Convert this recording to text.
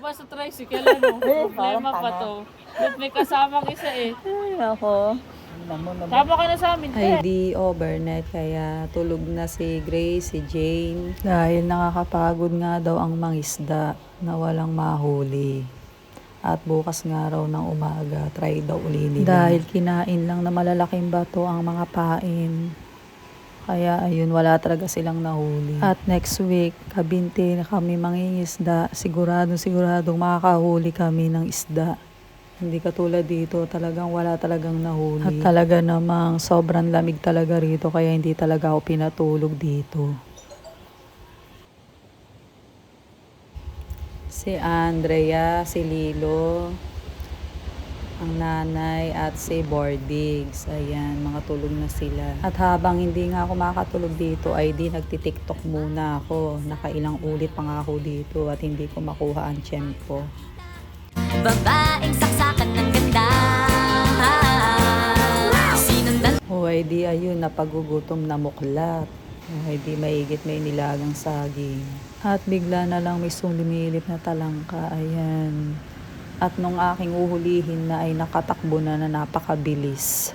pa sa tricycle, ano? Problema parang pa tanga. to. Ba't may kasamang isa eh? Ay, ako. Tama ka na sa amin, Ay, te. di overnight, kaya tulog na si Grace, si Jane. Dahil nakakapagod nga daw ang mangisda na walang mahuli. At bukas nga raw ng umaga, try daw uli nila. Dahil kinain lang na malalaking bato ang mga pain. Kaya ayun, wala talaga silang nahuli. At next week, kabinti na kami mangingisda. Siguradong makakahuli kami ng isda. Hindi katulad dito, talagang wala talagang nahuli. At talaga namang sobrang lamig talaga rito, kaya hindi talaga ako pinatulog dito. Si Andrea, si Lilo, ang nanay at si Bordigs. Ayan, mga tulog na sila. At habang hindi nga ako makatulog dito, ay di nagtitiktok muna ako. Nakailang ulit pa nga ako dito at hindi ko makuha ang tiyempo. Babaeng saksakan ng ganda. Sinundan O ay di ayun, napagugutom na muklat. O ay di maigit may nilagang saging. At bigla na lang may sumilip na talangka. Ayan. At nung aking uhulihin na ay nakatakbo na napakabilis.